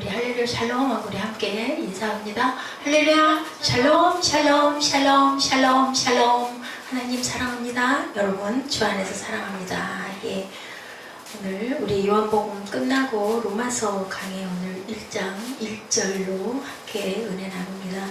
할렐루야 샬롬하고 우리 함께 인사합니다. 할렐루야 샬롬 샬롬 샬롬 샬롬 샬롬. 하나님 사랑합니다. 여러분 주 안에서 사랑합니다. 예, 오늘 우리 요한복음 끝나고 로마서 강의 오늘 1장 1절로 함께 은혜 나눕니다.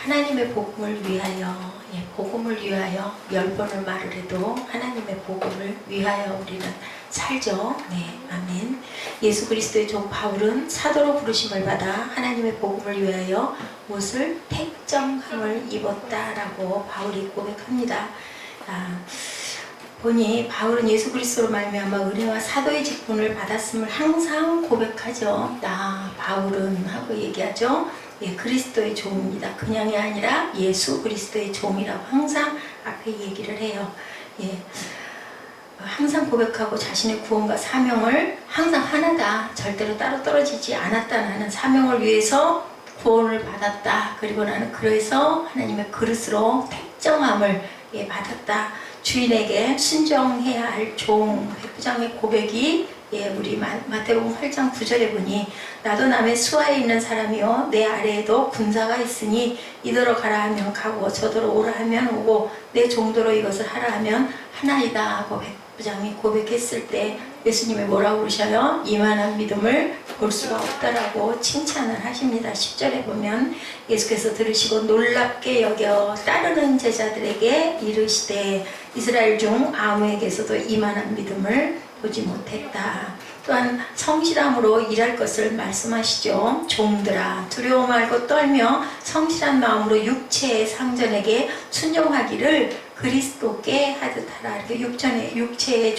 하나님의 복음을 위하여, 예, 복음을 위하여 10번을 말을 해도 하나님의 복음을 위하여 우리는 살죠. 네, 아멘. 예수 그리스도의 종 바울은 사도로 부르심을 받아 하나님의 복음을 위하여 무엇을 택정함을 입었다라고 바울이 고백합니다. 보니 바울은 예수 그리스도로 말미암아 은혜와 사도의 직분을 받았음을 항상 고백하죠. 나 바울은 하고 얘기하죠. 예, 그리스도의 종입니다. 그냥이 아니라 예수 그리스도의 종이라고 항상 앞에 얘기를 해요. 예, 항상 고백하고 자신의 구원과 사명을 항상 하나다, 절대로 따로 떨어지지 않았다, 나는 사명을 위해서 구원을 받았다, 그리고 나는 그래서 하나님의 그릇으로 택정함을 받았다, 주인에게 순종해야 할 종, 백부장의 고백이 우리 마태복음 8장 9절에 보니 나도 남의 수하에 있는 사람이요 내 아래에도 군사가 있으니 이더러 가라 하면 가고 저더러 오라 하면 오고 내 종도로 이것을 하라 하면 하나이다 하고 백부장이 고백했을 때 예수님이 뭐라고 그러셔요? 이만한 믿음을 볼 수가 없다라고 칭찬을 하십니다. 10절에 보면 예수께서 들으시고 놀랍게 여겨 따르는 제자들에게 이르시되 이스라엘 중 아무에게서도 이만한 믿음을 보지 못했다. 또한 성실함으로 일할 것을 말씀하시죠. 종들아 두려워 말고 떨며 성실한 마음으로 육체의 상전에게 순종하기를 그리스도께 하듯 하라. 이렇게 육체의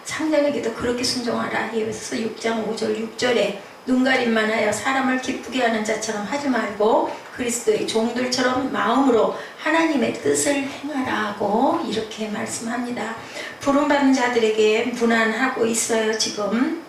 상전에게도 그렇게 순종하라. 에베소서 6장 5절 6절에 눈가림만 하여 사람을 기쁘게 하는 자처럼 하지 말고 그리스도의 종들처럼 마음으로 하나님의 뜻을 행하라고 이렇게 말씀합니다. 부름받은 자들에게 문안하고 있어요. 지금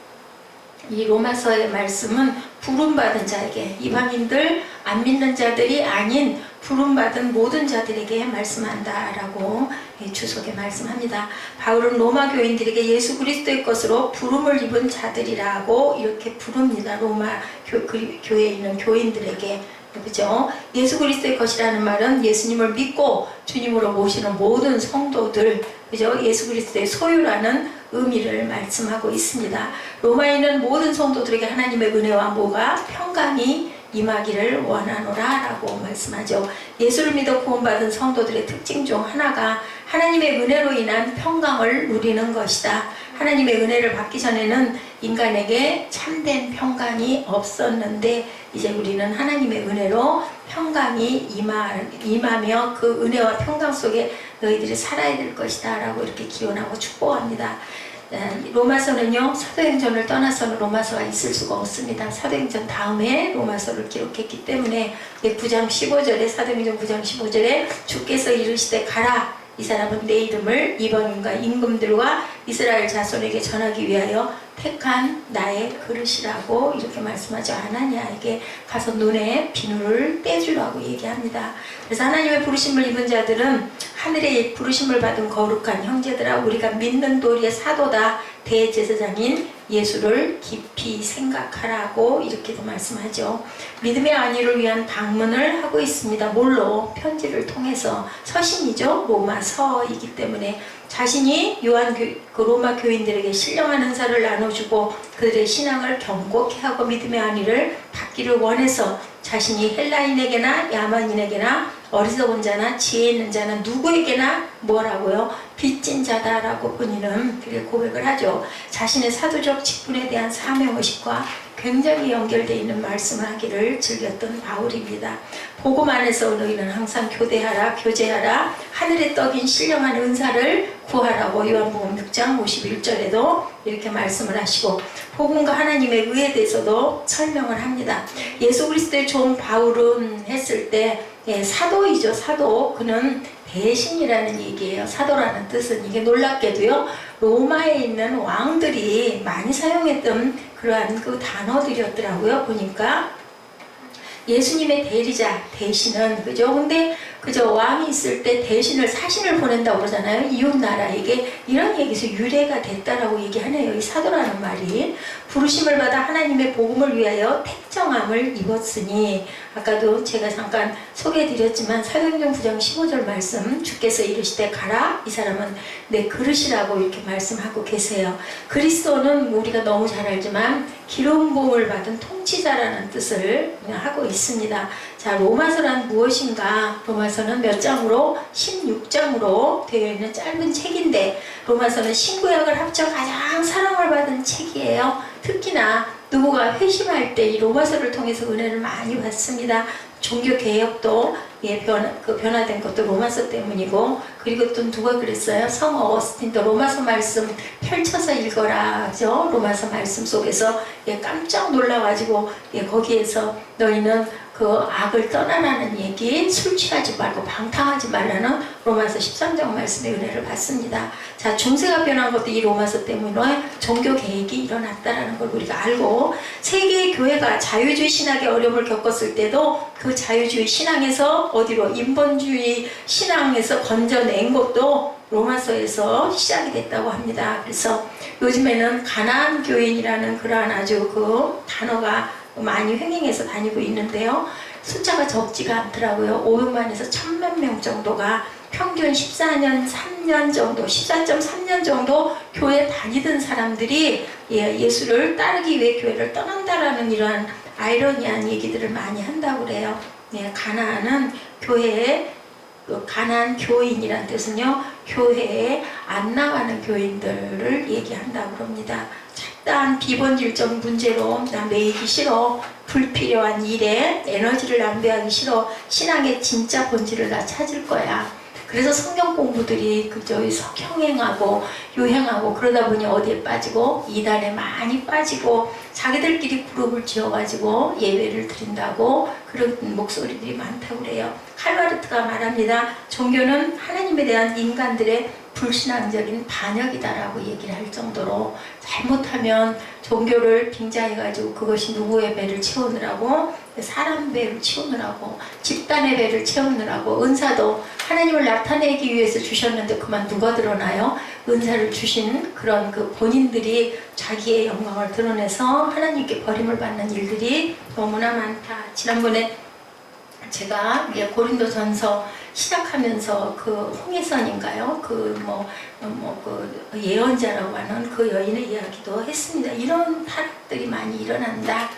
이 로마서의 말씀은 부름받은 자에게, 이방인들 안 믿는 자들이 아닌 부름받은 모든 자들에게 말씀한다라고 주석에 말씀합니다. 바울은 로마 교인들에게 예수 그리스도의 것으로 부름을 입은 자들이라고 이렇게 부릅니다. 로마 교회에 있는 교인들에게. 그죠? 예수 그리스도의 것이라는 말은 예수님을 믿고 주님으로 모시는 모든 성도들, 그죠? 예수 그리스도의 소유라는 의미를 말씀하고 있습니다. 로마에 있는 모든 성도들에게 하나님의 은혜와 뭐가 평강이 임하기를 원하노라 라고 말씀하죠. 예수를 믿어 구원받은 성도들의 특징 중 하나가 하나님의 은혜로 인한 평강을 누리는 것이다. 하나님의 은혜를 받기 전에는 인간에게 참된 평강이 없었는데 이제 우리는 하나님의 은혜로 평강이 임하며 그 은혜와 평강 속에 너희들이 살아야 될 것이다 라고 이렇게 기원하고 축복합니다. 로마서는요, 사도행전을 떠나서는 로마서가 있을 수가 없습니다. 사도행전 다음에 로마서를 기록했기 때문에 9장 15절에 사도행전 9장 15절에 주께서 이르시되 가라, 이 사람은 내 이름을 이방인과 임금들과 이스라엘 자손에게 전하기 위하여 택한 나의 그릇이라고 이렇게 말씀하죠. 아나니아에게 가서 눈에 비누를 떼주라고 얘기합니다. 그래서 하나님의 부르심을 입은 자들은 하늘의 부르심을 받은 거룩한 형제들아, 우리가 믿는 도리의 사도다, 대제사장인 예수를 깊이 생각하라고 이렇게도 말씀하죠. 믿음의 안위를 위한 방문을 하고 있습니다. 뭘로? 편지를 통해서. 서신이죠. 로마서이기 때문에 자신이 그 로마 교인들에게 신령한 은사를 나눠주고 그들의 신앙을 견고케 하고 믿음의 안위를 받기를 원해서 자신이 헬라인에게나 야만인에게나 어리석은 자나 지혜 있는 자나 누구에게나 뭐라고요? 빚진 자다라고 본인은 그렇게 고백을 하죠. 자신의 사도적 직분에 대한 사명의식과 굉장히 연결되어 있는 말씀을 하기를 즐겼던 바울입니다. 복음 안에서 너희는 항상 교제하라, 하늘의 떡인 신령한 은사를 구하라고 요한복음 6장 51절에도 이렇게 말씀을 하시고 복음과 하나님의 의에 대해서도 설명을 합니다. 예수 그리스도의 종 바울은 했을 때 사도이죠. 사도. 그는 대신이라는 얘기예요. 사도라는 뜻은. 이게 놀랍게도요, 로마에 있는 왕들이 많이 사용했던 그러한 그 단어들이었더라고요. 보니까 예수님의 대리자, 대신은, 그죠? 근데 그저 왕이 있을 때 대신을 사신을 보낸다고 그러잖아요. 이웃 나라에게. 이런 얘기에서 유래가 됐다라고 얘기하네요. 이 사도라는 말이. 부르심을 받아 하나님의 복음을 위하여 택정함을 입었으니, 아까도 제가 잠깐 소개해드렸지만 사도행전 9장 15절 말씀, 주께서 이르시되 가라, 이 사람은 내 그릇이라고 이렇게 말씀하고 계세요. 그리스도는 우리가 너무 잘 알지만 기름 부음을 받은 통치자라는 뜻을 하고 있습니다. 자, 로마서란 무엇인가? 로마서는 몇 장으로? 16장으로 되어 있는 짧은 책인데, 로마서는 신구약을 합쳐 가장 사랑을 받은 책이에요. 특히나 누구가 회심할 때 이 로마서를 통해서 은혜를 많이 받습니다. 종교 개혁도 변화된 것도 로마서 때문이고, 그리고 또 누가 그랬어요? 성 어거스틴도 로마서 말씀 펼쳐서 읽어라 죠. 로마서 말씀 속에서 깜짝 놀라가지고 거기에서 너희는 그 악을 떠나라는 얘기, 술 취하지 말고 방탕하지 말라는 로마서 13장 말씀의 은혜를 받습니다. 자, 중세가 변한 것도 이 로마서 때문에 종교 개혁이 일어났다라는 걸 우리가 알고, 세계의 교회가 자유주의 신학의 어려움을 겪었을 때도 그 자유주의 신앙에서 어디로 인본주의 신앙에서 건져낸 것도 로마서에서 시작이 됐다고 합니다. 그래서 요즘에는 가나안 교인이라는 그러한 아주 그 단어가 많이 횡행해서 다니고 있는데요. 숫자가 적지가 않더라고요. 500만에서 1000만 명 정도가 평균 14년 3년 정도, 14.3년 정도 교회 다니던 사람들이 예수를 따르기 위해 교회를 떠난다라는 이러한 아이러니한 얘기들을 많이 한다고 그래요. 가나안은 교회에, 가나안 교인이란 뜻은요, 교회에 안 나가는 교인들을 얘기한다고 그럽니다. 잡다한 비본질적 문제로 나 매이기 싫어, 불필요한 일에 에너지를 낭비하기 싫어, 신앙의 진짜 본질을 나 찾을 거야. 그래서 성경 공부들이 그저 성행하고 요행하고 그러다 보니 어디에 빠지고, 이단에 많이 빠지고, 자기들끼리 그룹을 지어가지고 예배를 드린다고 그런 목소리들이 많다고 그래요. 칼바르트가 말합니다. 종교는 하나님에 대한 인간들의 불신앙적인 반역이다라고 얘기를 할 정도로, 잘못하면 종교를 빙자해가지고 그것이 누구의 배를 채우느라고, 사람 배를 채우느라고, 집단의 배를 채우느라고, 은사도 하나님을 나타내기 위해서 주셨는데 그만 누가 드러나요? 은사를 주신 그런 그 본인들이 자기의 영광을 드러내서 하나님께 버림을 받는 일들이 너무나 많다. 지난번에 제가 고린도전서 시작하면서 그 홍해선인가요? 그 예언자라고 하는 그 여인의 이야기도 했습니다. 이런 타락들이 많이 일어난다.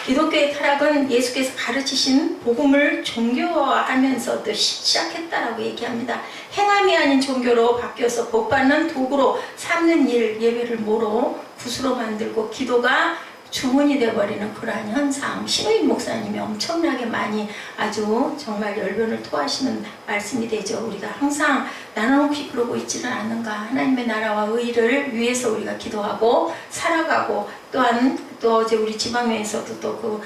기독교의 타락은 예수께서 가르치신 복음을 종교화하면서도 시작했다라고 얘기합니다. 행함이 아닌 종교로 바뀌어서 복받는 도구로 삼는 일, 예배를 뭐로? 붓으로 만들고 기도가 주문이 되어버리는 그러한 현상, 신우임 목사님이 엄청나게 많이 아주 정말 열변을 토하시는 말씀이 되죠. 우리가 항상 나는 혹시 그러고 있지는 않는가, 하나님의 나라와 의를 위해서 우리가 기도하고 살아가고, 또한 또 어제 우리 지방회에서도 또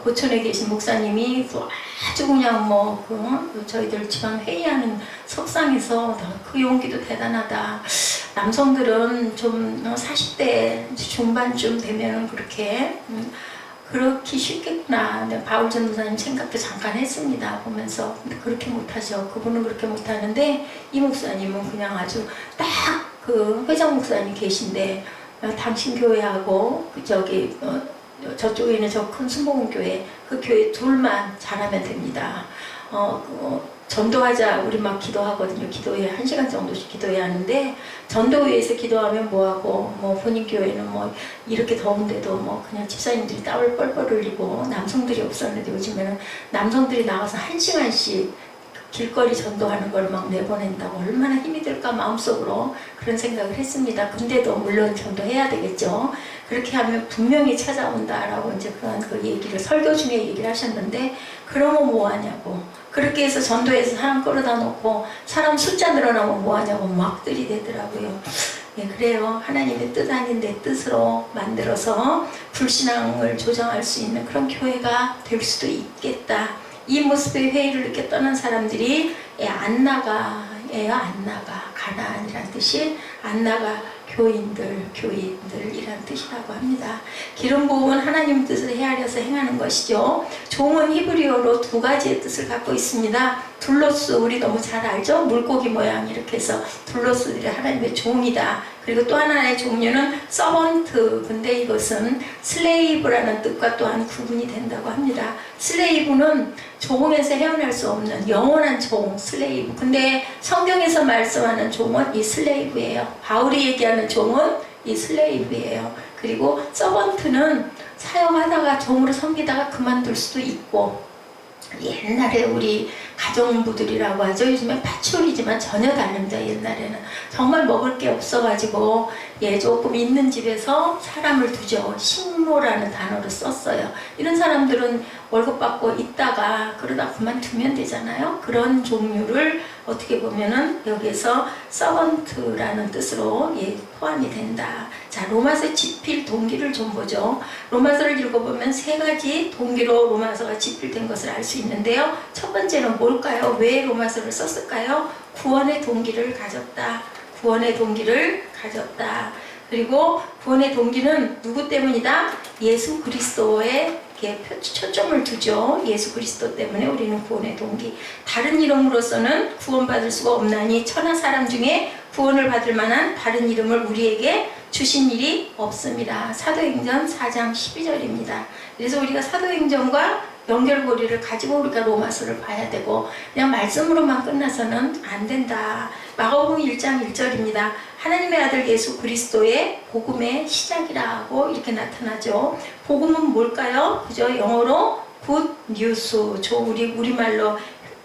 고촌에 계신 목사님이 또 아주 그냥 저희들 지방 회의하는 석상에서 그 용기도 대단하다. 남성들은 좀 40대 중반쯤 되면은 그렇게 쉽겠구나. 바울 전도사님 생각도 잠깐 했습니다. 보면서. 근데 그렇게 못하죠. 그분은 그렇게 못하는데, 이 목사님은 그냥 아주 딱 그 회장 목사님 계신데, 당신 교회하고 저쪽에 있는 저 큰 순복음교회, 그 교회 둘만 잘하면 됩니다. 전도하자, 우리 막 기도하거든요. 기도회 1시간 정도씩 기도해야 하는데, 전도회에서 기도하면 뭐하고, 본인 교회는 이렇게 더운데도 그냥 집사님들이 땀을 뻘뻘 흘리고, 남성들이 없었는데 요즘에는 남성들이 나가서 1시간씩 길거리 전도하는 걸 막 내보낸다고, 얼마나 힘이 들까 마음속으로 그런 생각을 했습니다. 근데도 물론 전도해야 되겠죠. 그렇게 하면 분명히 찾아온다라고 이제 그런 그 얘기를 설교 중에 얘기를 하셨는데, 그러면 뭐하냐고, 그렇게 해서 전도해서 사람 끌어다 놓고 사람 숫자 늘어나면 뭐하냐고 막 들이대더라고요. 그래요. 하나님의 뜻 아닌 내 뜻으로 만들어서 불신앙을 조장할 수 있는 그런 교회가 될 수도 있겠다. 이 모습의 회의를 이렇게 떠난 사람들이 안 나가. 가나안이란 뜻이 안나가 교인들이란 뜻이라고 합니다. 기름 부음은 하나님 뜻을 헤아려서 행하는 것이죠. 종은 히브리어로 두 가지의 뜻을 갖고 있습니다. 둘로스, 우리 너무 잘 알죠? 물고기 모양 이렇게 해서 둘로스들이 하나님의 종이다. 그리고 또 하나의 종류는 서번트, 근데 이것은 슬레이브라는 뜻과 또한 구분이 된다고 합니다. 슬레이브는 종에서 헤어날 수 없는 영원한 종, 슬레이브. 근데 성경에서 말씀하는 종은 이 슬레이브예요. 바울이 얘기하는 종은 이 슬레이브예요. 그리고 서번트는 사용하다가 종으로 섬기다가 그만둘 수도 있고, 옛날에 우리 가정부들이라고 하죠. 요즘엔 파출이지만 전혀 다릅니다. 옛날에는 정말 먹을 게 없어가지고 조금 있는 집에서 사람을 두죠. 식모라는 단어를 썼어요. 이런 사람들은 월급 받고 있다가 그러다 그만두면 되잖아요. 그런 종류를 어떻게 보면은 여기에서 서번트라는 뜻으로 포함이 된다. 자, 로마서 집필 동기를 좀 보죠. 로마서를 읽어보면 세 가지 동기로 로마서가 집필된 것을 알 수 있는데요. 첫 번째는 뭘까요? 왜 로마서를 썼을까요? 구원의 동기를 가졌다. 구원의 동기를 가졌다. 그리고 구원의 동기는 누구 때문이다? 예수 그리스도에 초점을 두죠. 예수 그리스도 때문에 우리는 구원의 동기. 다른 이름으로서는 구원받을 수가 없나니 천하 사람 중에 구원을 받을 만한 다른 이름을 우리에게 주신 일이 없습니다. 사도행전 4장 12절입니다. 그래서 우리가 사도행전과 연결고리를 가지고 우리가 로마서를 봐야 되고, 그냥 말씀으로만 끝나서는 안 된다. 마가복음 1장 1절입니다. 하나님의 아들 예수 그리스도의 복음의 시작이라고 이렇게 나타나죠. 복음은 뭘까요? 그죠? 영어로 good news, 우리말로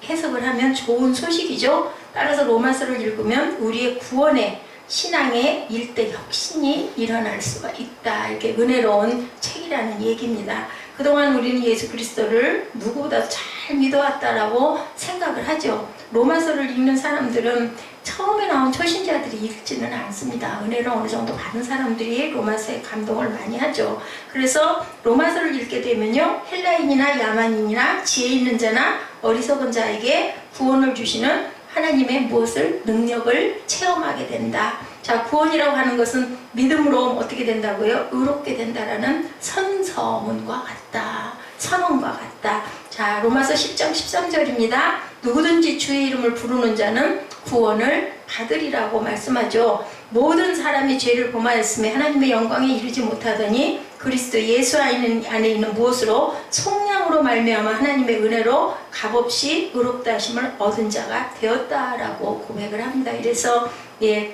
해석을 하면 좋은 소식이죠. 따라서 로마서를 읽으면 우리의 구원의 신앙의 일대 혁신이 일어날 수가 있다. 이렇게 은혜로운 책이라는 얘기입니다. 그동안 우리는 예수 그리스도를 누구보다 잘 믿어왔다라고 생각을 하죠. 로마서를 읽는 사람들은 처음에 나온 초신자들이 읽지는 않습니다. 은혜를 어느 정도 받은 사람들이 로마서에 감동을 많이 하죠. 그래서 로마서를 읽게 되면요, 헬라인이나 야만인이나 지혜 있는 자나 어리석은 자에게 구원을 주시는 하나님의 무엇을 능력을 체험하게 된다. 자, 구원이라고 하는 것은 믿음으로 어떻게 된다고요? 의롭게 된다라는 선서문과 같다. 선언과 같다. 자, 로마서 10장 13절입니다. 누구든지 주의 이름을 부르는 자는 구원을 받으리라고 말씀하죠. 모든 사람이 죄를 범하였음에 하나님의 영광에 이르지 못하더니 그리스도 예수 안에 있는 무엇으로 속량으로 말미암아 하나님의 은혜로 값없이 의롭다 하심을 얻은 자가 되었다라고 고백을 합니다. 그래서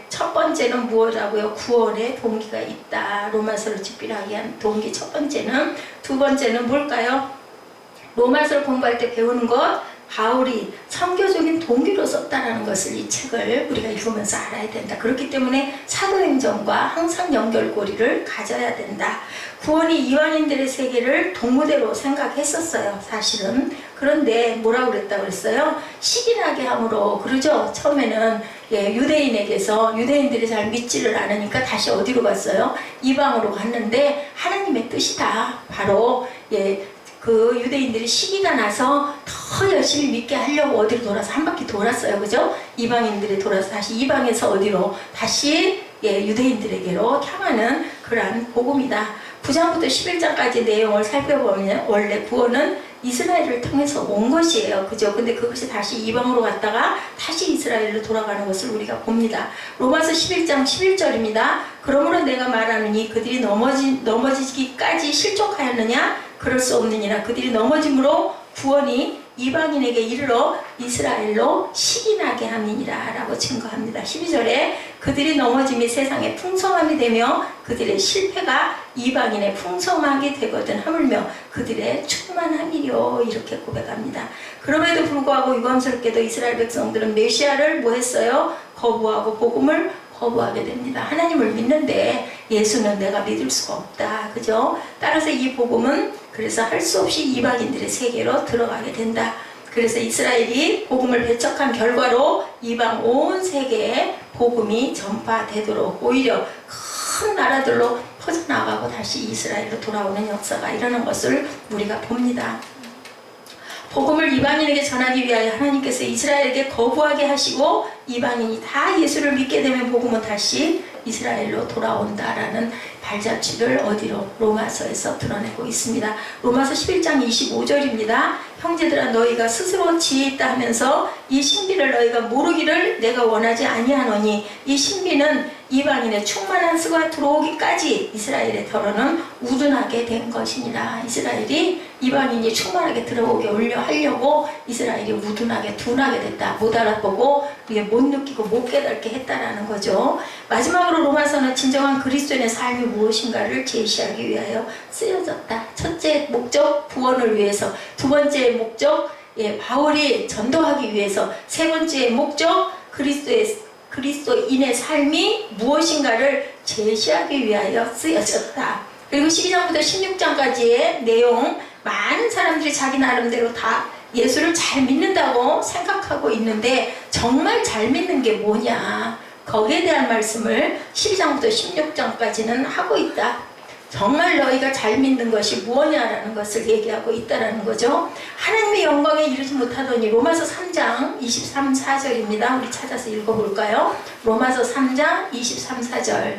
첫 번째는 무엇이라고요? 구원의 동기가 있다. 로마서를 집필하기 위한 동기 첫 번째는. 두 번째는 뭘까요? 로마서를 공부할 때 배우는 것, 바울이 선교적인 동기로 썼다라는 것을 이 책을 우리가 읽으면서 알아야 된다. 그렇기 때문에 사도행전과 항상 연결고리를 가져야 된다. 구원이 이방인들의 세계를 동무대로 생각했었어요, 사실은. 그런데 뭐라고 그랬다고 그랬어요? 시기나게 함으로, 그러죠? 처음에는 유대인에게서, 유대인들이 잘 믿지를 않으니까 다시 어디로 갔어요? 이방으로 갔는데 하나님의 뜻이다. 바로 그 유대인들이 시기가 나서 더 열심히 믿게 하려고 어디로 돌아서 한 바퀴 돌았어요. 그죠? 이방인들이 돌아서 다시 이방에서 어디로? 다시 유대인들에게로 향하는 그러한 복음이다. 9장부터 11장까지 내용을 살펴보면 원래 구원은 이스라엘을 통해서 온 것이에요. 그죠? 근데 그것이 다시 이방으로 갔다가 다시 이스라엘로 돌아가는 것을 우리가 봅니다. 로마서 11장 11절입니다. 그러므로 내가 말하느니 그들이 넘어지기까지 실족하였느냐? 그럴 수 없느니라. 그들이 넘어짐으로 구원이 이방인에게 이르러 이스라엘로 시기나게 함이니라 라고 증거합니다. 12절에 그들이 넘어짐이 세상에 풍성함이 되며 그들의 실패가 이방인의 풍성하게 되거든 하물며 그들의 충만함이요, 이렇게 고백합니다. 그럼에도 불구하고 유감스럽게도 이스라엘 백성들은 메시아를 뭐 했어요? 거부하고 복음을 거부하게 됩니다. 하나님을 믿는데 예수는 내가 믿을 수가 없다. 그죠? 따라서 이 복음은 그래서 할 수 없이 이방인들의 세계로 들어가게 된다. 그래서 이스라엘이 복음을 배척한 결과로 이방 온 세계에 복음이 전파되도록 오히려 큰 나라들로 퍼져나가고 다시 이스라엘로 돌아오는 역사가 일어나는 것을 우리가 봅니다. 복음을 이방인에게 전하기 위하여 하나님께서 이스라엘에게 거부하게 하시고 이방인이 다 예수를 믿게 되면 복음은 다시 이스라엘로 돌아온다라는 발자취를 어디로? 로마서에서 드러내고 있습니다. 로마서 11장 25절입니다. 형제들아 너희가 스스로 지혜 있다 하면서 이 신비를 너희가 모르기를 내가 원하지 아니하노니 이 신비는 이방인의 충만한 수가 들어오기까지 이스라엘의 털어는 우둔하게 된 것이니라. 이스라엘이 이방인이 충만하게 들어오게 하려고 이스라엘이 우둔하게 둔하게 됐다. 못 알아보고 못 느끼고 못 깨닫게 했다라는 거죠. 마지막으로 로마서는 진정한 그리스도인의 삶이 무엇인가를 제시하기 위하여 쓰여졌다. 첫째 목적 구원을 위해서, 두 번째 목적 바울이 전도하기 위해서, 세 번째 목적 그리스도인의 삶이 무엇인가를 제시하기 위하여 쓰여졌다. 그리고 12장부터 16장까지의 내용, 많은 사람들이 자기 나름대로 다 예수를 잘 믿는다고 생각하고 있는데 정말 잘 믿는 게 뭐냐, 거기에 대한 말씀을 12장부터 16장까지는 하고 있다. 정말 너희가 잘 믿는 것이 무엇냐라는 것을 얘기하고 있다라는 거죠. 하나님의 영광에 이르지 못하더니, 로마서 3장 23, 4절입니다. 우리 찾아서 읽어볼까요? 로마서 3장 23, 4절.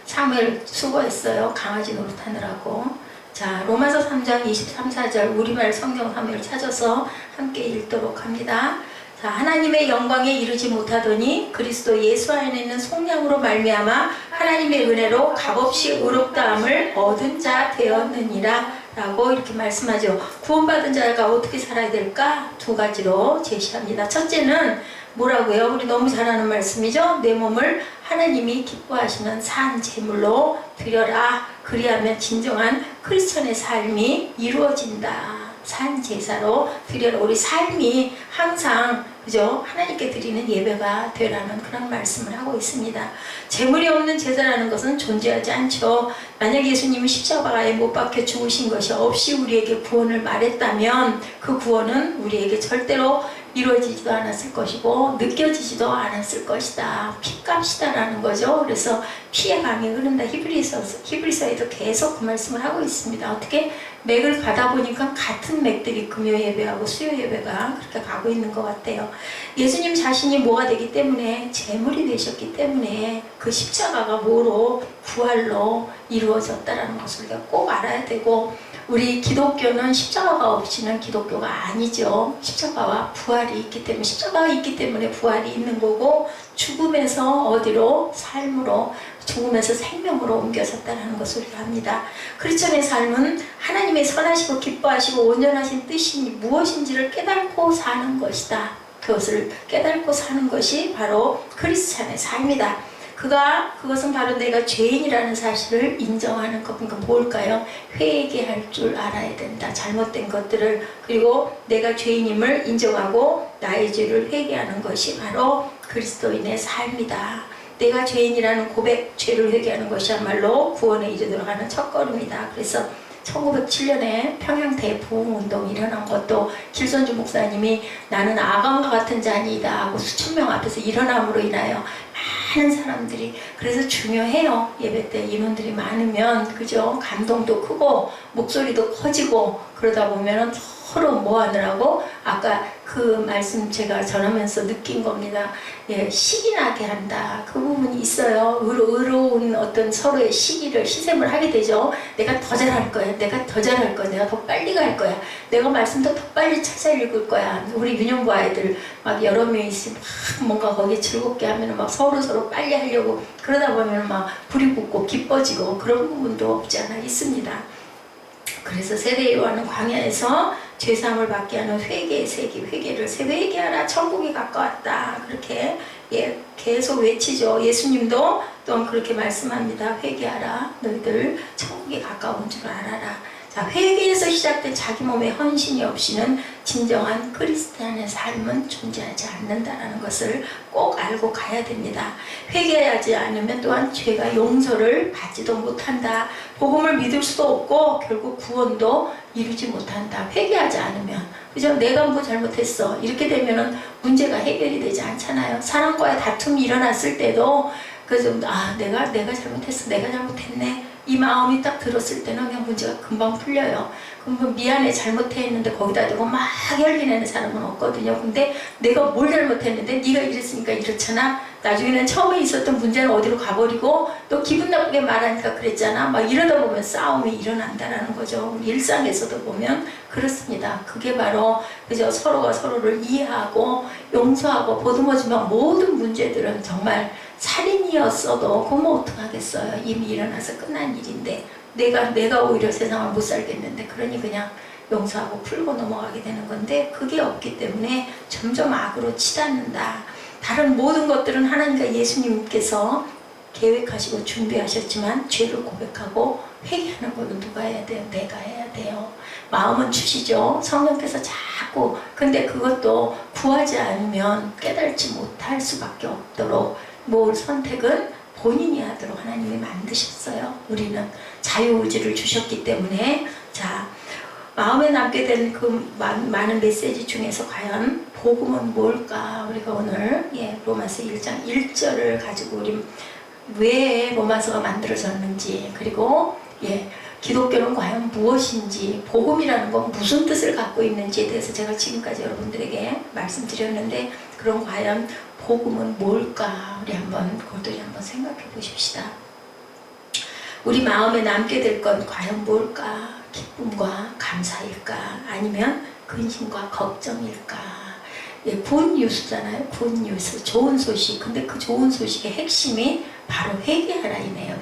사무엘 수고했어요. 강아지 노릇하느라고. 자, 로마서 3장 23, 4절 우리말 성경 사무엘 찾아서 함께 읽도록 합니다. 자, 하나님의 영광에 이르지 못하더니 그리스도 예수 안에 있는 속량으로 말미암아 하나님의 은혜로 값없이 의롭다함을 얻은 자 되었느니라 라고 이렇게 말씀하죠. 구원받은 자가 어떻게 살아야 될까? 두 가지로 제시합니다. 첫째는 뭐라고요? 우리 너무 잘 아는 말씀이죠. 내 몸을 하나님이 기뻐하시는 산 제물로 드려라. 그리하면 진정한 크리스천의 삶이 이루어진다. 산 제사로 드려라. 우리 삶이 항상 그죠? 하나님께 드리는 예배가 되라는 그런 말씀을 하고 있습니다. 제물이 없는 제사라는 것은 존재하지 않죠. 만약 예수님이 십자가에 못 박혀 죽으신 것이 없이 우리에게 구원을 말했다면 그 구원은 우리에게 절대로 이루어지지도 않았을 것이고 느껴지지도 않았을 것이다. 피값이다라는 거죠. 그래서 피의 강이 흐른다. 히브리서에도 계속 그 말씀을 하고 있습니다. 어떻게 맥을 가다 보니까 같은 맥들이 금요 예배하고 수요 예배가 그렇게 가고 있는 것 같아요. 예수님 자신이 뭐가 되기 때문에, 제물이 되셨기 때문에 그 십자가가 뭐로? 부활로 이루어졌다라는 것을 우리가 꼭 알아야 되고, 우리 기독교는 십자가가 없이는 기독교가 아니죠. 십자가와 부활이 있기 때문에, 십자가가 있기 때문에 부활이 있는 거고, 죽음에서 어디로? 삶으로, 죽음에서 생명으로 옮겨졌다는 것을 우리가 합니다. 크리스천의 삶은 하나님의 선하시고 기뻐하시고 온전하신 뜻이 무엇인지를 깨닫고 사는 것이다. 그것을 깨닫고 사는 것이 바로 크리스천의 삶이다. 그것은 바로 내가 죄인이라는 사실을 인정하는 것. 그러니까 뭘까요? 회개할 줄 알아야 된다. 잘못된 것들을. 그리고 내가 죄인임을 인정하고 나의 죄를 회개하는 것이 바로 그리스도인의 삶이다. 내가 죄인이라는 고백, 죄를 회개하는 것이야말로 구원에 이르도록 하는 첫걸음이다. 그래서 1907년에 평양 대부흥운동이 일어난 것도 길선주 목사님이 나는 아간과 같은 자니이다 하고 수천 명 앞에서 일어남으로 인하여 많은 사람들이, 그래서 중요해요. 예배 때 인원들이 많으면, 그죠? 감동도 크고 목소리도 커지고 그러다 보면은 서로 뭐 하느라고, 아까 그 말씀 제가 전하면서 느낀 겁니다. 예, 식이 나게 한다. 그 부분이 있어요. 의로운 어떤 서로의 시샘을 하게 되죠. 내가 더 잘할 거야. 내가 더 잘할 거야. 내가 더 빨리 갈 거야. 내가 말씀도 더 빨리 찾아 읽을 거야. 우리 유년부 아이들 막 여러 명 있으면 막 뭔가 거기에 즐겁게 하면 막 서로 빨리 하려고 그러다 보면 막 불이 붙고 기뻐지고 그런 부분도 없지 않아 있습니다. 그래서 세대 요한은 광야에서 죄사함을 받게 하는 회개의 세기, 회개하라, 천국이 가까웠다. 그렇게 계속 외치죠. 예수님도 또 그렇게 말씀합니다. 회개하라, 너희들 천국이 가까운 줄 알아라. 자, 회개에서 시작된 자기 몸의 헌신이 없이는 진정한 크리스찬의 삶은 존재하지 않는다는 것을 꼭 알고 가야 됩니다. 회개하지 않으면 또한 죄가 용서를 받지도 못한다. 복음을 믿을 수도 없고 결국 구원도 이루지 못한다. 회개하지 않으면. 그죠? 내가 뭐 잘못했어. 이렇게 되면은 문제가 해결이 되지 않잖아요. 사람과의 다툼이 일어났을 때도 그래서 내가 잘못했어. 내가 잘못했네. 이 마음이 딱 들었을 때는 그냥 문제가 금방 풀려요. 그럼 미안해 잘못했는데 거기다 대고 막 열리내는 사람은 없거든요. 근데 내가 뭘 잘못했는데 네가 이랬으니까 이렇잖아. 나중에는 처음에 있었던 문제는 어디로 가버리고 또 기분 나쁘게 말하니까 그랬잖아. 막 이러다 보면 싸움이 일어난다라는 거죠. 우리 일상에서도 보면 그렇습니다. 그게 바로 그죠, 서로가 서로를 이해하고 용서하고 보듬어주면 모든 문제들은 정말 살인이었어도 그건 뭐 어떡하겠어요. 이미 일어나서 끝난 일인데 내가 오히려 세상을 못 살겠는데 그러니 그냥 용서하고 풀고 넘어가게 되는 건데 그게 없기 때문에 점점 악으로 치닫는다. 다른 모든 것들은 하나님과 예수님께서 계획하시고 준비하셨지만 죄를 고백하고 회개하는 것은 누가 해야 돼요? 내가 해야 돼요. 마음은 주시죠. 성령께서 자꾸. 근데 그것도 구하지 않으면 깨달지 못할 수밖에 없도록 선택은 본인이 하도록 하나님이 만드셨어요. 우리는 자유의지를 주셨기 때문에. 자, 마음에 남게 된 그 많은 메시지 중에서 과연 복음은 뭘까? 우리가 오늘 로마서 1장 1절을 가지고 우리 왜 로마서가 만들어졌는지, 그리고 기독교는 과연 무엇인지, 복음이라는 건 무슨 뜻을 갖고 있는지에 대해서 제가 지금까지 여러분들에게 말씀드렸는데, 그럼 과연 복음은 뭘까? 우리 그것들이 한번 생각해 보십시다. 우리 마음에 남게 될 건 과연 뭘까? 기쁨과 감사일까? 아니면 근심과 걱정일까? 굿뉴스잖아요. 굿뉴스, 좋은 소식. 근데 그 좋은 소식의 핵심이 바로 회개하라이네요.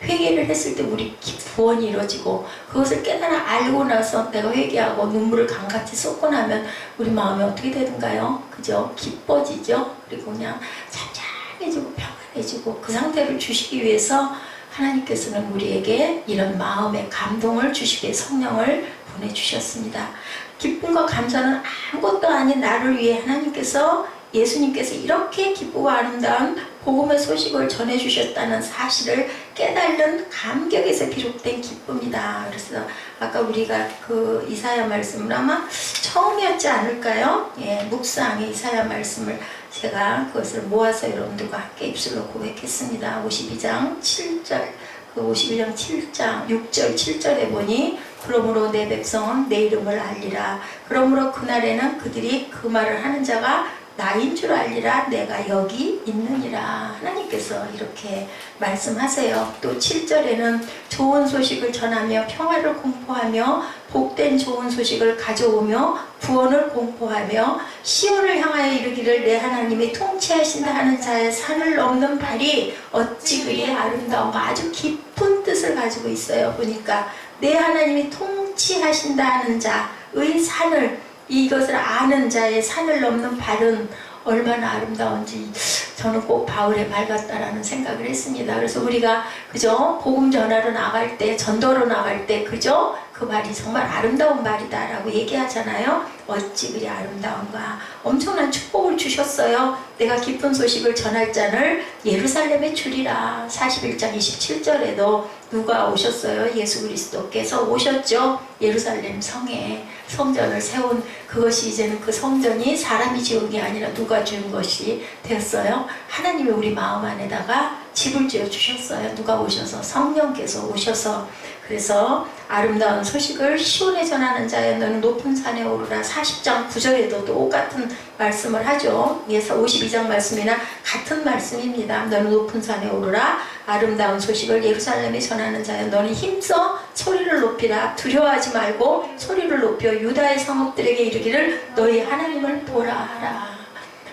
회개를 했을 때 우리 구원이 이루어지고, 그것을 깨달아 알고 나서 내가 회개하고 눈물을 강같이 쏟고 나면 우리 마음이 어떻게 되는가요? 그죠? 기뻐지죠? 그리고 그냥 잠잠해지고 평안해지고, 그 상태를 주시기 위해서 하나님께서는 우리에게 이런 마음의 감동을 주시기 위해 성령을 보내주셨습니다. 기쁨과 감사는 아무것도 아닌 나를 위해 하나님께서, 예수님께서 이렇게 기쁘고 아름다운 복음의 소식을 전해주셨다는 사실을 깨달는 감격에서 비롯된 기쁨이다. 그래서 아까 우리가 그 이사야 말씀을 아마 처음이었지 않을까요? 묵상의 이사야 말씀을 제가 그것을 모아서 여러분들과 함께 입술로 고백했습니다. 52장 7절, 그 51장 7장 6절 7절에 보니, 그러므로 내 백성은 내 이름을 알리라. 그러므로 그날에는 그들이 그 말을 하는 자가 나인 줄 알리라. 내가 여기 있느니라. 하나님께서 이렇게 말씀하세요. 또 7절에는 좋은 소식을 전하며 평화를 공포하며 복된 좋은 소식을 가져오며 구원을 공포하며 시온을 향하여 이르기를 내 하나님이 통치하신다 하는 자의 산을 넘는 발이 어찌 그리 아름다운가. 아주 깊은 뜻을 가지고 있어요. 보니까 내 하나님이 통치하신다 하는 자의 산을, 이것을 아는 자의 산을 넘는 발은 얼마나 아름다운지 저는 꼭 바울의 발 같다라는 생각을 했습니다. 그래서 우리가 그죠? 복음 전하러 나갈 때, 전도로 나갈 때 그죠? 그 발이 정말 아름다운 발이다라고 얘기하잖아요. 어찌 그리 아름다운가. 엄청난 축복을 주셨어요. 내가 기쁜 소식을 전할 자를 예루살렘에 주리라. 41장 27절에도 누가 오셨어요? 예수 그리스도께서 오셨죠. 예루살렘 성에 성전을 세운, 그것이 이제는 그 성전이 사람이 지은 게 아니라 누가 지은 것이 되었어요. 하나님이 우리 마음 안에다가 집을 지어 주셨어요. 누가 오셔서? 성령께서 오셔서. 그래서 아름다운 소식을 시온에 전하는 자여 너는 높은 산에 오르라. 40장 9절에도 똑같은 말씀을 하죠. 52장 말씀이나 같은 말씀입니다. 너는 높은 산에 오르라. 아름다운 소식을 예루살렘에 전하는 자여 너는 힘써 소리를 높이라. 두려워하지 말고 소리를 높여 유다의 성읍들에게 이르기를 너희 하나님을 보라 하라.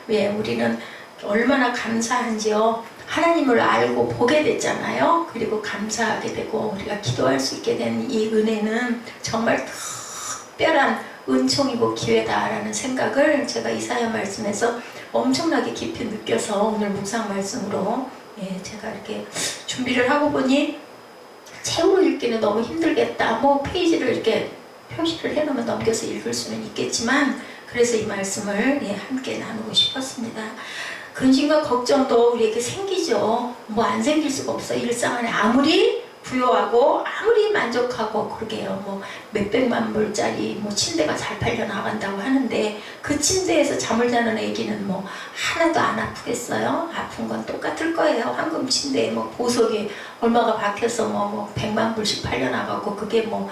왜? 우리는 얼마나 감사한지요. 하나님을 알고 보게 됐잖아요. 그리고 감사하게 되고 우리가 기도할 수 있게 된 이 은혜는 정말 특별한 은총이고 기회다라는 생각을 제가 이사야 말씀에서 엄청나게 깊이 느껴서 오늘 묵상 말씀으로 제가 이렇게 준비를 하고 보니 책으로 읽기는 너무 힘들겠다. 페이지를 이렇게 표시를 해놓으면 넘겨서 읽을 수는 있겠지만, 그래서 이 말씀을 함께 나누고 싶었습니다. 근심과 걱정도 우리에게 생기죠. 안 생길 수가 없어요. 일상 안에 아무리 부여하고 아무리 만족하고 그러게요. 뭐 몇백만 불짜리 뭐 침대가 잘 팔려 나간다고 하는데 그 침대에서 잠을 자는 애기는 뭐 하나도 안 아프겠어요? 아픈 건 똑같을 거예요. 황금 침대에 뭐 보석이 얼마가 박혀서 뭐 100만 불씩 팔려 나가고 그게 뭐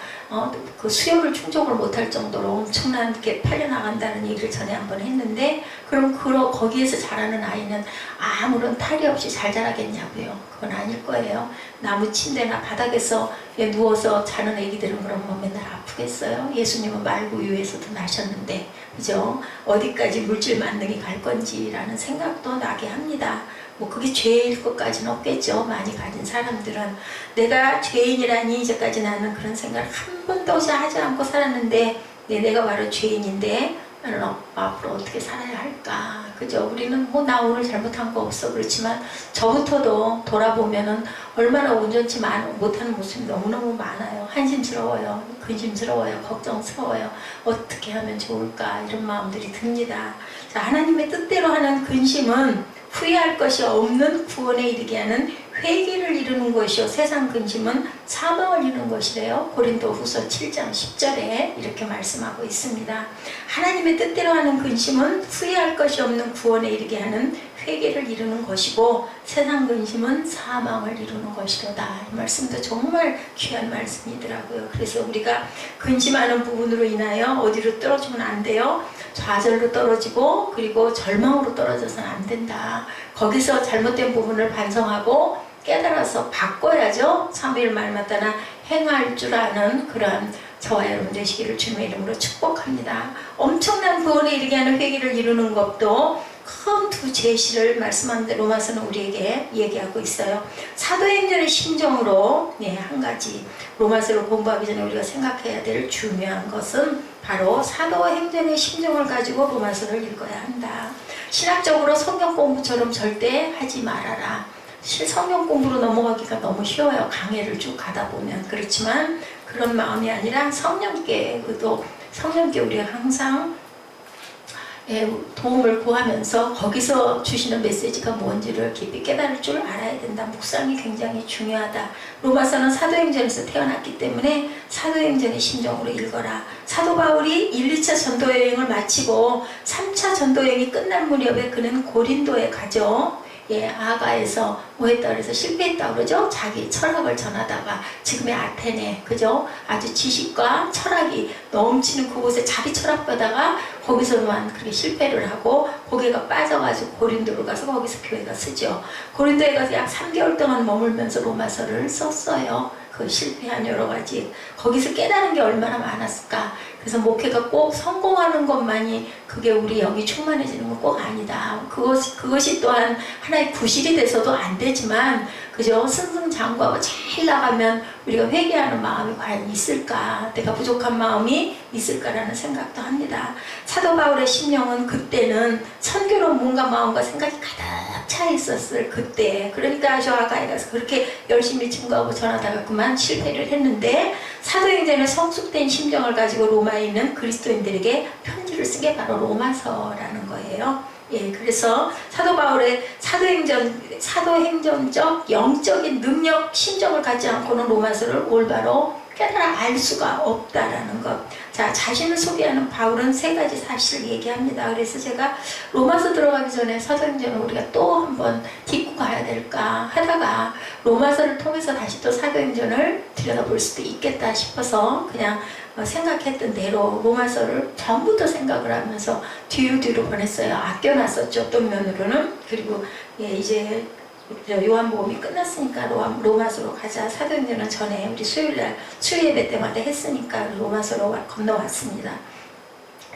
그 수요를 충족을 못할 정도로 엄청나게 팔려 나간다는 얘기를 전에 한번 했는데 그럼 거기에서 자라는 아이는 아무런 탈이 없이 잘 자라겠냐고요? 그건 아닐 거예요. 나무 침대나 바닥에서 누워서 자는 애기들은 그럼 뭐 맨날 아프겠어요? 예수님은 말구유에서도 나셨는데 그죠? 어디까지 물질 만능이 갈 건지라는 생각도 나게 합니다. 뭐 그게 죄일 것까지는 없겠죠. 많이 가진 사람들은 내가 죄인이라니 이제까지 나는 그런 생각을 한 번도 하지 않고 살았는데 내가 바로 죄인인데 나는 앞으로 어떻게 살아야 할까? 그죠? 우리는 뭐 나 오늘 잘못한 거 없어 그렇지만 저부터도 돌아보면은 얼마나 온전치 못하는 모습이 너무너무 많아요. 한심스러워요. 근심스러워요. 걱정스러워요. 어떻게 하면 좋을까? 이런 마음들이 듭니다. 자, 하나님의 뜻대로 하는 근심은 후회할 것이 없는 구원에 이르게 하는 회개를 이루는 것이요 세상 근심은 사망을 이루는 것이래요. 고린도후서 7장 10절에 이렇게 말씀하고 있습니다. 하나님의 뜻대로 하는 근심은 후회할 것이 없는 구원에 이르게 하는 회개를 이루는 것이고 세상 근심은 사망을 이루는 것이로다. 이 말씀도 정말 귀한 말씀이더라고요. 그래서 우리가 근심하는 부분으로 인하여 어디로 떨어지면 안 돼요. 좌절로 떨어지고 그리고 절망으로 떨어져서는 안 된다. 거기서 잘못된 부분을 반성하고 깨달아서 바꿔야죠. 사무엘 말마다나 행할 줄 아는 그러한 저와 여러분 되시기를 주님의 이름으로 축복합니다. 엄청난 구원에 이르게 하는 회개를 이루는 것도 큰 두 제시를 말씀한 대로 로마서는 우리에게 얘기하고 있어요. 사도행전의 심정으로 한 가지 로마서를 공부하기 전에 우리가 생각해야 될 중요한 것은 바로 사도행전의 심정을 가지고 로마서를 읽어야 한다. 신학적으로 성경 공부처럼 절대 하지 말아라. 성경 공부로 넘어가기가 너무 쉬워요. 강해를 쭉 가다 보면. 그렇지만 그런 마음이 아니라 성령께 우리가 항상 도움을 구하면서 거기서 주시는 메시지가 뭔지를 깊이 깨달을 줄 알아야 된다. 묵상이 굉장히 중요하다. 로마서는 사도행전에서 태어났기 때문에 사도행전의 심정으로 읽어라. 사도 바울이 1, 2차 전도여행을 마치고 3차 전도여행이 끝날 무렵에 그는 고린도에 가죠. 아가에서 뭐 했다 그래서 실패했다 그러죠. 자기 철학을 전하다가 지금의 아테네, 그죠? 아주 지식과 철학이 넘치는 그곳에 자기 철학하다가 거기서만 그렇게 실패를 하고 고개가 빠져가지고 고린도로 가서 거기서 교회가 쓰죠. 고린도에 가서 약 3개월 동안 머물면서 로마서를 썼어요. 그 실패한 여러 가지 거기서 깨달은 게 얼마나 많았을까. 그래서 목회가 꼭 성공하는 것만이 그게 우리 영이 충만해지는 건 꼭 아니다. 그것이 또한 하나의 구실이 돼서도 안 되지만 그죠? 승승장구하고 잘 나가면 우리가 회개하는 마음이 과연 있을까? 내가 부족한 마음이 있을까라는 생각도 합니다. 사도 바울의 심령은 그때는 선교로 뭔가 마음과 생각이 가득 차 있었을 그때, 그러니까 저 아가에 가서 그렇게 열심히 증거하고 전하다가 그만 실패를 했는데 사도행전의 성숙된 심정을 가지고 로마에 있는 그리스도인들에게 편지를 쓴 게 바로 로마서라는 거예요. 그래서 사도 바울의 사도행전적 영적인 능력, 심정을 갖지 않고는 로마서를 올바로 깨달아 알 수가 없다라는 것. 자, 자신을 소개하는 바울은 세 가지 사실을 얘기합니다. 그래서 제가 로마서 들어가기 전에 사도행전을 우리가 또 한번 딛고 가야 될까 하다가 로마서를 통해서 다시 또 사도행전을 들여다볼 수도 있겠다 싶어서 그냥 생각했던 대로 로마서를 전부터 생각을 하면서 뒤로 보냈어요. 아껴놨었죠. 어떤 면으로는. 그리고 이제 요한복음이 끝났으니까 로마서로 가자. 사도행전은 전에 우리 수요일날 수요예배 때마다 했으니까 로마서로 건너왔습니다.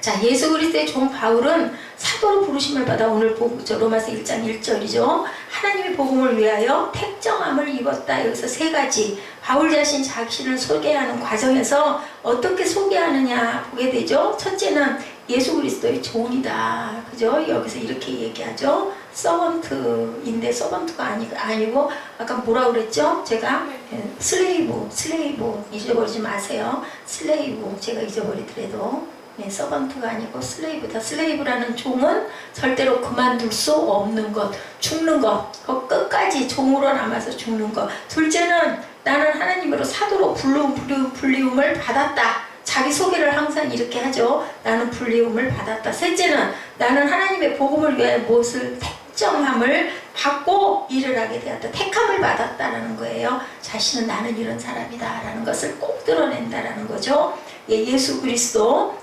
자, 예수 그리스도의 종 바울은 사도로 부르심을 받아 오늘 로마서 1장 1절이죠. 하나님의 복음을 위하여 택정함을 입었다. 여기서 세 가지 바울 자신을 소개하는 과정에서 어떻게 소개하느냐 보게 되죠. 첫째는 예수 그리스도의 종이다. 그죠? 여기서 이렇게 얘기하죠. 서번트인데 서번트가 아니고 아까 뭐라 그랬죠? 제가 슬레이브 잊어버리지 마세요. 슬레이브 제가 잊어버리더라도 서번트가 아니고 슬레이브다. 슬레이브라는 종은 절대로 그만둘 수 없는 것, 죽는 것, 끝까지 종으로 남아서 죽는 것. 둘째는 나는 하나님으로 사도로 불리움을 받았다. 자기 소개를 항상 이렇게 하죠. 나는 불리움을 받았다. 셋째는 나는 하나님의 복음을 위해 무엇을 택정함을 받고 일을 하게 되었다. 택함을 받았다라는 거예요. 자신은 나는 이런 사람이다 라는 것을 꼭 드러낸다라는 거죠. 예수 그리스도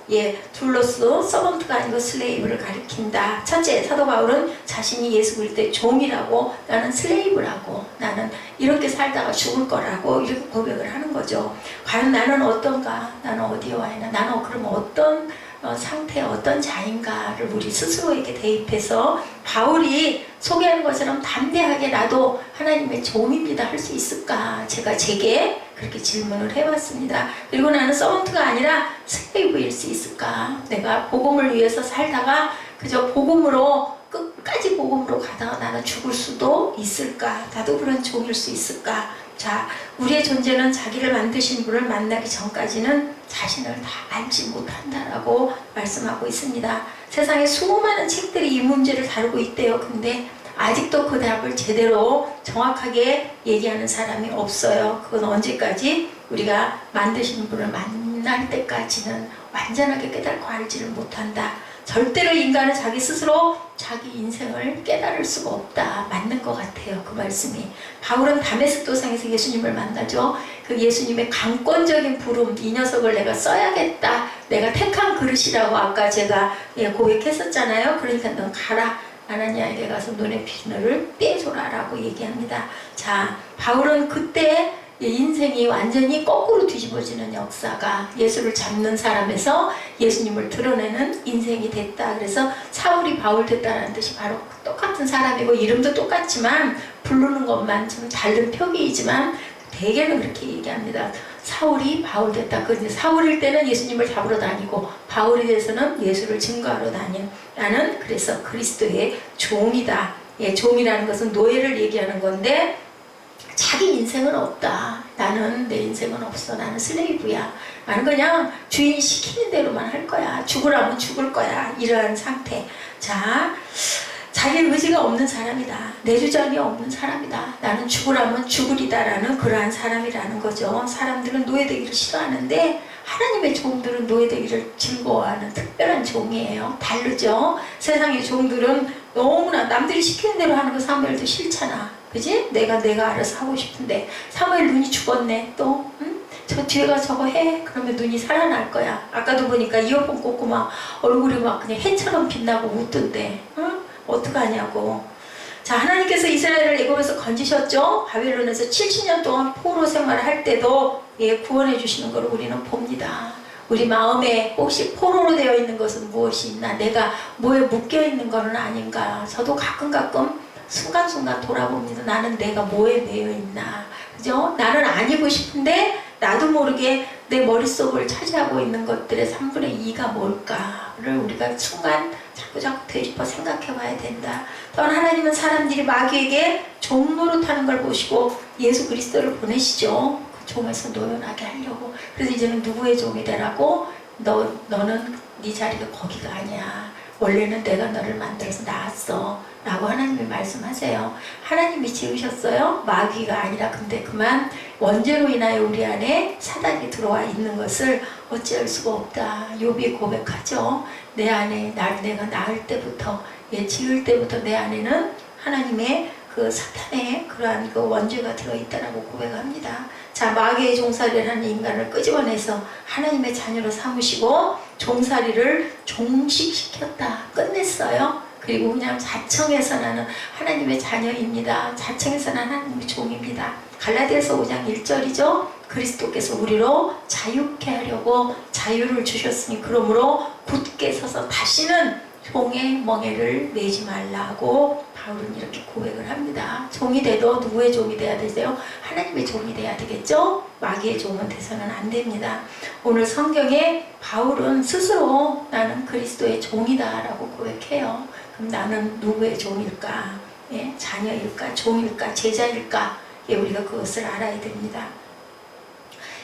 둘로스 서번트가 아니고 슬레이브를 가리킨다. 첫째, 사도 바울은 자신이 예수 그리스도의 종이라고, 나는 슬레이브라고, 나는 이렇게 살다가 죽을 거라고 이렇게 고백을 하는 거죠. 과연 나는 어떤가? 나는 어디에 와 있나? 나는 그럼 어떤 상태, 어떤 자인가를 우리 스스로에게 대입해서 바울이 소개하는 것처럼 담대하게 나도 하나님의 종입니다 할 수 있을까? 제게 그렇게 질문을 해봤습니다. 그리고 나는 서번트가 아니라 슬레이브일 수 있을까? 내가 복음을 위해서 살다가 그저 복음으로 끝까지 복음으로 가다가 나는 죽을 수도 있을까? 나도 그런 종일 수 있을까? 자, 우리의 존재는 자기를 만드신 분을 만나기 전까지는 자신을 다 알지 못한다라고 말씀하고 있습니다. 세상에 수많은 책들이 이 문제를 다루고 있대요. 근데 아직도 그 답을 제대로 정확하게 얘기하는 사람이 없어요. 그건 언제까지? 우리가 만드신 분을 만날 때까지는 완전하게 깨닫고 알지를 못한다. 절대로 인간은 자기 스스로 자기 인생을 깨달을 수가 없다. 맞는 것 같아요. 그 말씀이. 바울은 다메섹 도상에서 예수님을 만나죠. 그 예수님의 강권적인 부름, 이 녀석을 내가 써야겠다. 내가 택한 그릇이라고 아까 제가 고백했었잖아요. 그러니까 넌 가라. 아나니아에게 가서 눈의 비늘을 떼줘라 라고 얘기합니다. 자, 바울은 그때 인생이 완전히 거꾸로 뒤집어지는 역사가 예수를 잡는 사람에서 예수님을 드러내는 인생이 됐다. 그래서 사울이 바울 됐다라는 뜻이 바로 똑같은 사람이고 이름도 똑같지만 부르는 것만 좀 다른 표기이지만 대개는 그렇게 얘기합니다. 사울이 바울 됐다. 그 사울일 때는 예수님을 잡으러 다니고 바울이 돼서는 예수를 증거하러 다니는, 나는 그래서 그리스도의 종이다. 종이라는 것은 노예를 얘기하는 건데 자기 인생은 없다. 나는 내 인생은 없어. 나는 슬레이브야. 나는 그냥 주인 시키는 대로만 할 거야. 죽으라면 죽을 거야. 이러한 상태. 자, 자기 의지가 없는 사람이다. 내 주장이 없는 사람이다. 나는 죽으라면 죽으리다라는 그러한 사람이라는 거죠. 사람들은 노예되기를 싫어하는데 하나님의 종들은 노예되기를 즐거워하는 특별한 종이에요. 다르죠. 세상의 종들은 너무나 남들이 시키는 대로 하는 거 사무엘도 싫잖아. 그지? 내가 알아서 하고 싶은데 사무엘 눈이 죽었네. 또 저 뒤에가 저거 해? 그러면 눈이 살아날 거야. 아까도 보니까 이어폰 꽂고 막 얼굴이 막 그냥 해처럼 빛나고 웃던데 어떡하냐고. 자, 하나님께서 이스라엘을 애굽에서 건지셨죠. 바벨론에서 70년 동안 포로 생활을 할 때도 구원해 주시는 걸 우리는 봅니다. 우리 마음에 혹시 포로로 되어 있는 것은 무엇이 있나? 내가 뭐에 묶여 있는 것은 아닌가? 저도 가끔 순간순간 돌아봅니다. 나는 내가 뭐에 매여 있나? 그죠? 나는 아니고 싶은데 나도 모르게 내 머릿속을 차지하고 있는 것들의 3분의 2가 뭘까를 우리가 순간 자꾸 되짚어 생각해 봐야 된다. 또한 하나님은 사람들이 마귀에게 종 노릇하는 걸 보시고 예수 그리스도를 보내시죠. 그 종에서 노연하게 하려고. 그래서 이제는 누구의 종이 되라고? 너는 네 자리가 거기가 아니야. 원래는 내가 너를 만들어서 낳았어 라고 하나님이 말씀하세요. 하나님이 지으셨어요. 마귀가 아니라. 근데 그만 원죄로 인하여 우리 안에 사단이 들어와 있는 것을 어찌할 수가 없다. 욥이 고백하죠. 내 안에 내가 낳을 때부터 지을 때부터 내 안에는 하나님의 그 사탄의 그러한 그 원죄가 들어있다라고 고백합니다. 자, 마귀의 종살이를 하는 인간을 끄집어내서 하나님의 자녀로 삼으시고 종살이를 종식시켰다. 끝냈어요. 그리고 그냥 자청해서 나는 하나님의 자녀입니다. 자청해서 나는 하나님의 종입니다. 갈라디아서 5장 1절이죠. 그리스도께서 우리로 자유케 하려고 자유를 주셨으니 그러므로 굳게 서서 다시는 종의 멍에를 매지 말라고 바울은 이렇게 고백을 합니다. 종이 돼도 누구의 종이 돼야 되세요? 하나님의 종이 돼야 되겠죠? 마귀의 종은 돼서는 안 됩니다. 오늘 성경에 바울은 스스로 나는 그리스도의 종이다 라고 고백해요. 그럼 나는 누구의 종일까? 자녀일까? 종일까? 제자일까? 우리가 그것을 알아야 됩니다.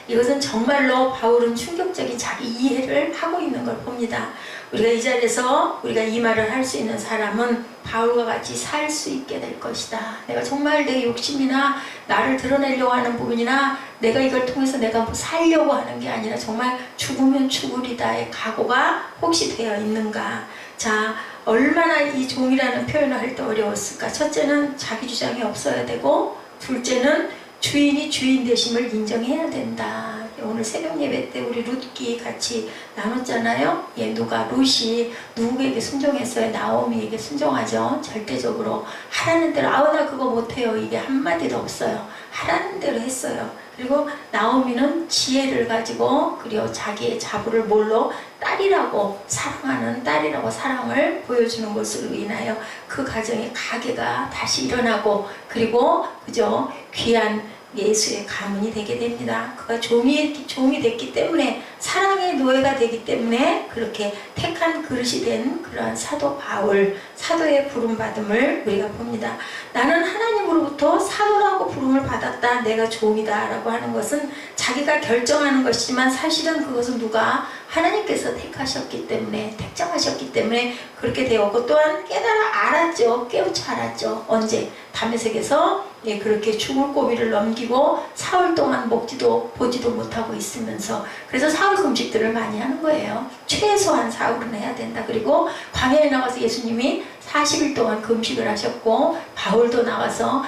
이것은 정말로 바울은 충격적인 자기 이해를 하고 있는 걸 봅니다. 우리가 이 자리에서 우리가 이 말을 할 수 있는 사람은 바울과 같이 살 수 있게 될 것이다. 내가 정말 내 욕심이나 나를 드러내려고 하는 부분이나 내가 이걸 통해서 내가 뭐 살려고 하는 게 아니라 정말 죽으면 죽으리다의 각오가 혹시 되어 있는가. 자, 얼마나 이 종이라는 표현을 할 때 어려웠을까. 첫째는 자기 주장이 없어야 되고, 둘째는 주인이 주인 되심을 인정해야 된다. 오늘 새벽 예배 때 우리 룻기 같이 나눴잖아요. 누가 룻이 누구에게 순종했어요? 나오미에게 순종하죠. 절대적으로 하라는 대로. 아우 나 그거 못해요. 이게 한마디도 없어요. 하라는 대로 했어요. 그리고 나오미는 지혜를 가지고, 그리고 자기의 자부를 뭘로? 딸이라고, 사랑하는 딸이라고 사랑을 보여주는 것으로 인하여 그 가정의 가게가 다시 일어나고, 그리고 그죠, 귀한 예수의 가문이 되게 됩니다. 그가 종이 됐기 때문에, 사랑의 노예가 되기 때문에 그렇게 택한 그릇이 된 그러한 사도 바울, 사도의 부름받음을 우리가 봅니다. 나는 하나님으로부터 사도라고 부름을 받았다, 내가 종이다 라고 하는 것은 자기가 결정하는 것이지만, 사실은 그것은 누가? 하나님께서 택하셨기 때문에, 택정하셨기 때문에 그렇게 되었고, 또한 깨달아 알았죠. 깨우쳐 알았죠. 언제? 다메섹에서 그렇게 죽을 고비를 넘기고 사흘 동안 먹지도 보지도 못하고 있으면서, 그래서 사흘 금식들을 많이 하는 거예요. 최소한 사흘은 해야 된다. 그리고 광야에 나가서 예수님이 40일 동안 금식을 하셨고, 바울도 나가서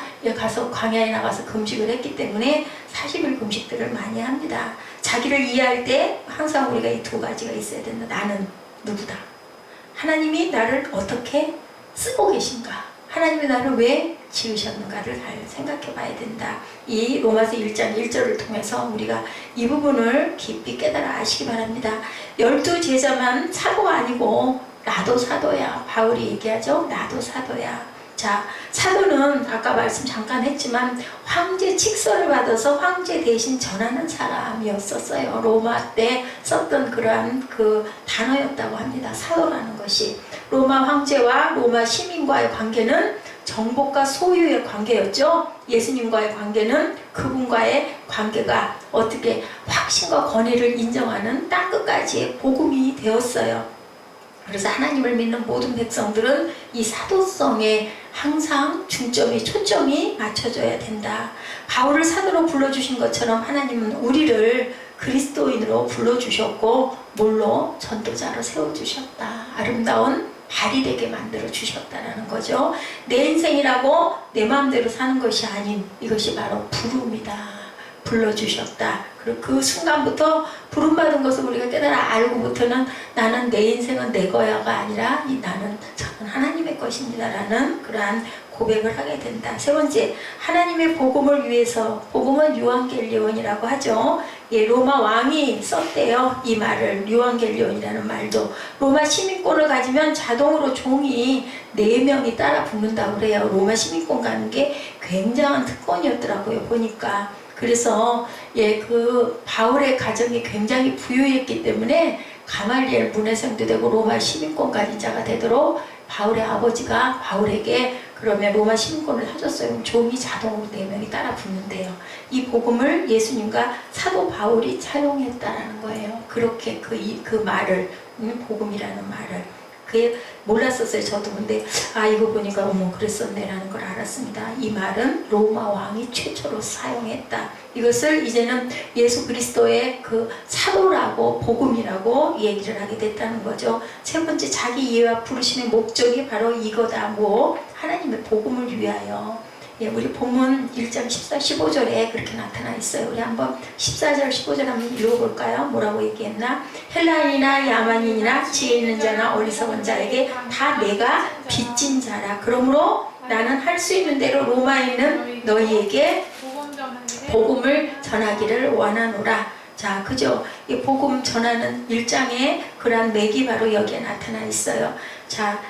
광야에 나가서 금식을 했기 때문에 40일 금식들을 많이 합니다. 자기를 이해할 때 항상 우리가 이 두 가지가 있어야 된다. 나는 누구다. 하나님이 나를 어떻게 쓰고 계신가. 하나님이 나를 왜 지으셨는가를 잘 생각해 봐야 된다. 이 로마서 1장 1절을 통해서 우리가 이 부분을 깊이 깨달아 아시기 바랍니다. 12제자만 사도가 아니고 나도 사도야. 바울이 얘기하죠. 나도 사도야. 자, 사도는 아까 말씀 잠깐 했지만 황제 칙서를 받아서 황제 대신 전하는 사람이었었어요. 로마 때 썼던 그러한 그 단어였다고 합니다. 사도라는 것이. 로마 황제와 로마 시민과의 관계는 정복과 소유의 관계였죠. 예수님과의 관계는 그분과의 관계가 어떻게 확신과 권위를 인정하는 땅끝까지의 복음이 되었어요. 그래서 하나님을 믿는 모든 백성들은 이 사도성에 항상 초점이 맞춰져야 된다. 바울을 사도로 불러주신 것처럼 하나님은 우리를 그리스도인으로 불러주셨고, 뭘로? 전도자로 세워주셨다. 아름다운 발이 되게 만들어 주셨다라는 거죠. 내 인생이라고 내 마음대로 사는 것이 아닌, 이것이 바로 부름이다. 불러주셨다. 그리고 그 순간부터 부름받은 것을 우리가 깨달아 알고부터는 나는 내 인생은 내 거야가 아니라 저는 하나님의 것입니다 라는 그러한 고백을 하게 된다. 세 번째, 하나님의 복음을 위해서. 복음은 유앙겔리온이라고 하죠. 로마 왕이 썼대요. 이 말을, 유앙겔리온이라는 말도. 로마 시민권을 가지면 자동으로 종이 4명이 따라 붙는다고 그래요. 로마 시민권 가는 게 굉장한 특권이었더라고요, 보니까. 그래서 그 바울의 가정이 굉장히 부유했기 때문에 가말리엘 문해생도 되고 로마 시민권 가진 자가 되도록 바울의 아버지가 바울에게 그러면 로마 시민권을 사줬어요. 그럼 종이 자동으로 4명이 따라 붙는데요. 이 복음을 예수님과 사도 바울이 차용했다라는 거예요. 그렇게 그 말을, 복음이라는 말을. 그게 몰랐었어요, 저도. 근데 이거 보니까 어머 그랬었네라는 걸 알았습니다. 이 말은 로마 왕이 최초로 사용했다. 이것을 이제는 예수 그리스도의 그 사도라고, 복음이라고 얘기를 하게 됐다는 거죠. 세 번째, 자기 이해와 부르심의 목적이 바로 이거다. 하나님의 복음을 위하여. 우리 본문 1장 14, 15절에 그렇게 나타나 있어요. 우리 한번 14절, 15절 한번 읽어볼까요? 뭐라고 얘기했나? 헬라인이나 야만인이나 지혜 있는 자나 어리석은 자에게 다 내가 빚진 자라. 그러므로 나는 할 수 있는 대로 로마에 있는 너희에게 복음을 전하기를 원하노라. 자, 그죠? 이 복음 전하는 일장의 그러한 맥이 바로 여기에 나타나 있어요. 자,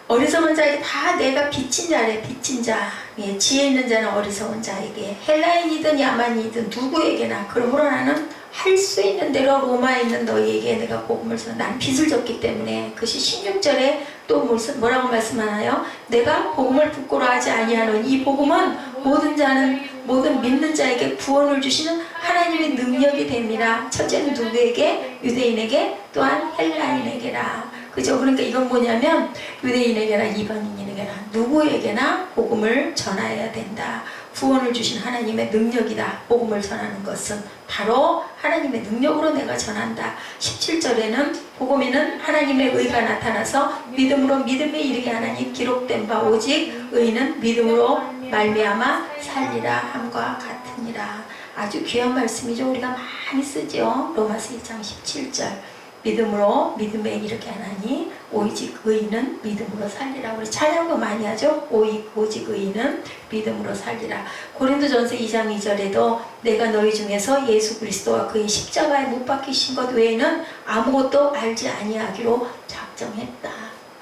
어리석은 자에게 다 내가 빚진 자래. 빚진 자. 지혜 있는 자는 어리석은 자에게, 헬라인이든 야만이든 누구에게나. 그러므로 나는 할 수 있는 대로 로마에 있는 너희에게 내가 복음을 전하. 난 빚을 졌기 때문에. 그것이 16절에 또 뭐라고 말씀하나요? 내가 복음을 부끄러워하지 아니하노니 이 복음은 모든 믿는 자에게 구원을 주시는 하나님의 능력이 됩니다. 첫째는 누구에게? 유대인에게, 또한 헬라인에게라. 그죠? 그러니까 이건 뭐냐면 유대인에게나 이방인에게나 누구에게나 복음을 전해야 된다. 구원을 주신 하나님의 능력이다. 복음을 전하는 것은 바로 하나님의 능력으로 내가 전한다. 17절에는 복음에는 하나님의 의가 나타나서 믿음으로 믿음에 이르게 하나니 기록된 바 오직 의는 믿음으로 말미암아 살리라 함과 같으니라. 아주 귀한 말씀이죠. 우리가 많이 쓰죠. 로마서 1장 17절. 믿음으로 믿음에 이르게 하나니 오직 의인은 믿음으로 살리라. 우리 찬양도 많이 하죠. 오직 의인은 믿음으로 살리라. 고린도전서 2장 2절에도 내가 너희 중에서 예수 그리스도와 그의 십자가에 못 박히신 것 외에는 아무것도 알지 아니하기로 작정했다.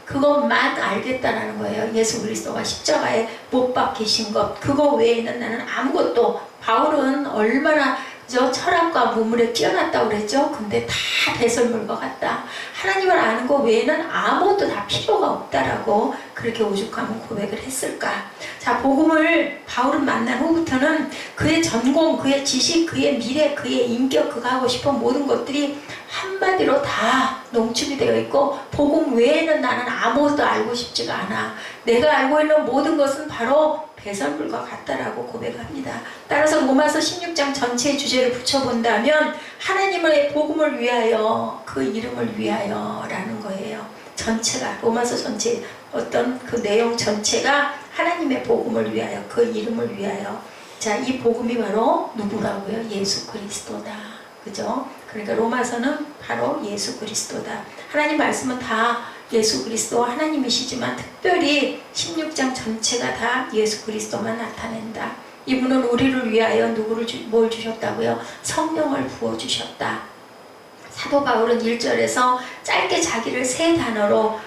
그것만 알겠다라는 거예요. 예수 그리스도가 십자가에 못 박히신 것, 그거 외에는 나는 아무것도. 바울은 얼마나 철학과 문물에 뛰어났다고 그랬죠. 근데 다 배설물과 같다. 하나님을 아는 것 외에는 아무것도 다 필요가 없다라고 그렇게 오죽하면 고백을 했을까. 자, 복음을 바울은 만난 후부터는 그의 전공, 그의 지식, 그의 미래, 그의 인격, 그가 하고 싶은 모든 것들이 한마디로 다 농축이 되어 있고 복음 외에는 나는 아무것도 알고 싶지가 않아. 내가 알고 있는 모든 것은 바로 배설물과 같다라고 고백합니다. 따라서 로마서 16장 전체의 주제를 붙여본다면 하나님의 복음을 위하여, 그 이름을 위하여 라는 거예요. 전체가, 로마서 전체 어떤 그 내용 전체가 하나님의 복음을 위하여, 그 이름을 위하여. 자, 이 복음이 바로 누구라고요? 예수 그리스도다. 그죠? 그러니까 로마서는 바로 예수 그리스도다. 하나님 말씀은 다 예수 그리스도와 하나님이시지만 특별히 16장 전체가 다 예수 그리스도만 나타낸다. 이분은 우리를 위하여 뭘 주셨다고요? 성령을 부어주셨다. 사도 바울은 1절에서 짧게 자기를 세 단어로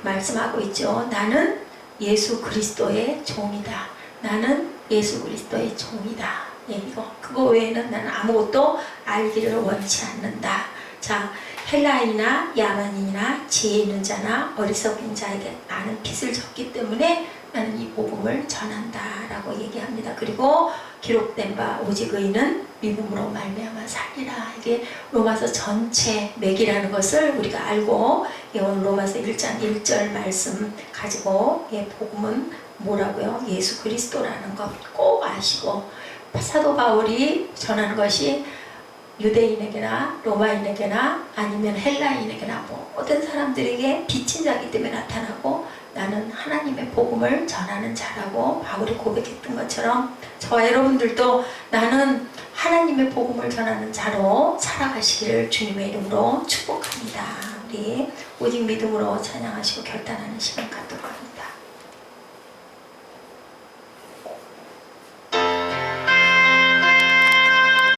말씀하고 있죠. 나는 예수 그리스도의 종이다. 나는 예수 그리스도의 종이다. 예, 그거 외에는 나는 아무것도 알기를 원치 않는다. 자, 헬라인이나 야만인이나 지혜 있는 자나 어리석은 자에게 나는 빚을 졌기 때문에 나는 이 복음을 전한다 라고 얘기합니다. 그리고 기록된 바 오직 의인은 믿음으로 말미암아 살리라. 이게 로마서 전체 맥이라는 것을 우리가 알고, 오늘 로마서 1장 1절 말씀 가지고 복음은 뭐라고요? 예수 그리스도라는 것 꼭 아시고, 사도 바울이 전하는 것이 유대인에게나 로마인에게나 아니면 헬라인에게나 모든 사람들에게 빚진 자이기 때문에 나타나고, 나는 하나님의 복음을 전하는 자라고 바울이 고백했던 것처럼 저와 여러분들도 나는 하나님의 복음을 전하는 자로 살아가시기를 주님의 이름으로 축복합니다. 우리 오직 믿음으로 찬양하시고 결단하는 시간 갖도록 하겠습니다.